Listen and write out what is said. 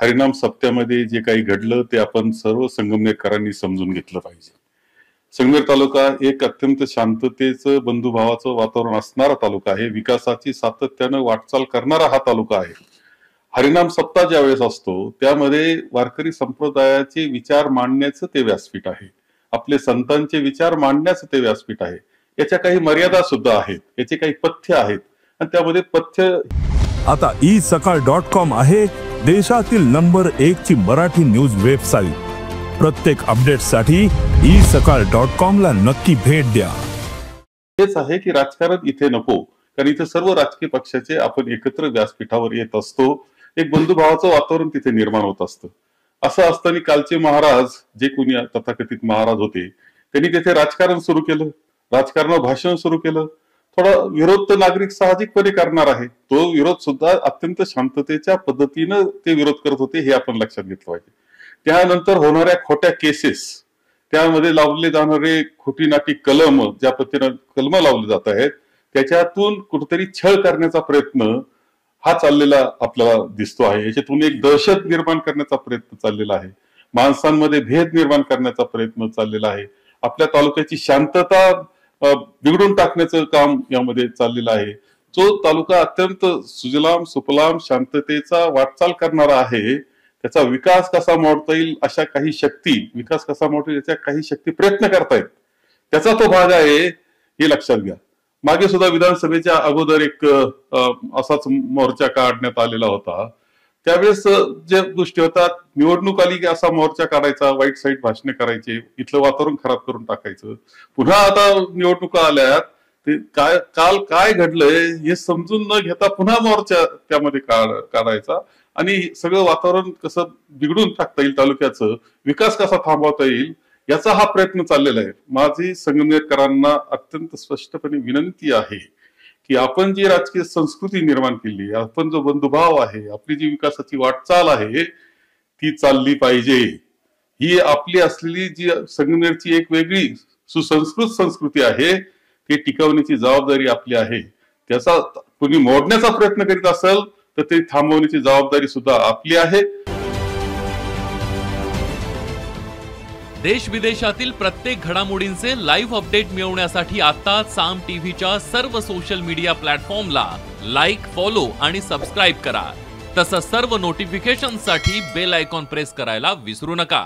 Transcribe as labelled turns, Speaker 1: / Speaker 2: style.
Speaker 1: हरिनाम सप्त्यामध्ये जे काही घडलं ते आपण सर्व संगमनेरकरांनी समजून घेतलं पाहिजे। संगमनेर तालुका एक अत्यंत शांततेचं बंधुभावाचं वातावरण असणारा तालुका आहे। विकासाची सातत्यानं वाटचाल करणारा हा तालुका आहे। हरिनाम सप्ताह ज्यावेळेस असतो त्यामध्ये वारकरी संप्रदायाचे विचार मांडण्याचं ते व्यासपीठ आहे। आपले संतांचे विचार मांडण्याचं ते व्यासपीठ आहे। याच्या काही मर्यादा सुद्धा आहेत, याचे काही पथ्य आहेत आणि त्यामध्ये पथ्य
Speaker 2: आता isakal.com आहे देशातील नंबर 1 ची मराठी न्यूज वेबसाईट। प्रत्येक अपडेटसाठी isakal.com ला नक्की भेट द्या।
Speaker 1: हेच आहे की राजकारण इथे नको, कारण इथे सर्व राजकीय पक्षाचे आपण एकत्र व्यासपीठावर येत असतो। एक बंधुभावाचं वातावरण तिथे निर्माण होत असतं। असं असताना कालचे महाराज जे कोणी तथाकथित महाराज होते त्यांनी तिथे राजकारण सुरू केलं, राजकारणावर भाषण सुरू केलं। थोडा विरोध तर नागरिक साहजिकपणे करणार आहे, तो विरोध सुद्धा अत्यंत शांततेच्या पद्धतीनं ते विरोध करत होते हे आपण लक्षात घेतलं पाहिजे। त्यानंतर होणाऱ्या खोट्या केसेस, त्यामध्ये लावले जाणारे खोटी नाटी कलम, ज्या पद्धतीनं कलम लावले जात आहेत त्याच्यातून कुठेतरी छळ करण्याचा प्रयत्न हा चाललेला आपल्याला दिसतो आहे। याच्यातून एक दहशत निर्माण करण्याचा प्रयत्न चाललेला आहे, माणसांमध्ये भेद निर्माण करण्याचा प्रयत्न चाललेला आहे, आपल्या तालुक्याची शांतता बिघडून टाकण्याचं काम यामध्ये चाललेलं आहे। जो तालुका अत्यंत सुजलाम सुफलाम शांततेचा वाटचाल करणारा आहे, त्याचा विकास कसा मोडता येईल अशा काही शक्ती, विकास कसा मोडता येईल याच्या काही शक्ती प्रयत्न करतायत, त्याचा तो भाग आहे हे लक्षात घ्या। मागे सुद्धा विधानसभेच्या अगोदर एक असाच मोर्चा काढण्यात आलेला होता। त्यावेळेस ज्या गोष्टी होतात, निवडणूक आली की असा मोर्चा काढायचा, वाईट साईट भाषणे करायचे, इथलं वातावरण खराब करून टाकायचं। पुन्हा आता निवडणुका आल्यात, ते काल काय घडलंय हे समजून न घेता पुन्हा मोर्चा त्यामध्ये काढायचा आणि सगळं वातावरण कसं बिघडून टाकता येईल, तालुक्याचं विकास कसा थांबवता येईल याचा हा प्रयत्न चाललेला आहे। माझी संगमनेरकरांना अत्यंत स्पष्टपणे विनंती आहे की आपण जी राजकीय संस्कृती निर्माण केली, आपण जो बंधुभाव आहे, आपली जी विकासाची वाटचाल आहे ती चालली पाहिजे। ही आपली असलेली जी संगमनेरची एक वेगळी सुसंस्कृत संस्कृती आहे ती टिकवण्याची जबाबदारी आपली आहे। त्याचा कोणी मोडण्याचा प्रयत्न करीत असेल तर ते थांबवण्याची जबाबदारी सुद्धा आपली आहे।
Speaker 3: देश विदेशातील प्रत्येक घडामोडींचे लाईव्ह अपडेट मिळवण्यासाठी आता साम टीव्हीच्या सर्व सोशल मीडिया प्लॅटफॉर्मला लाईक, फॉलो आणि सबस्क्राईब करा। तसंच सर्व नोटिफिकेशनसाठी बेल आयकॉन प्रेस करायला विसरू नका।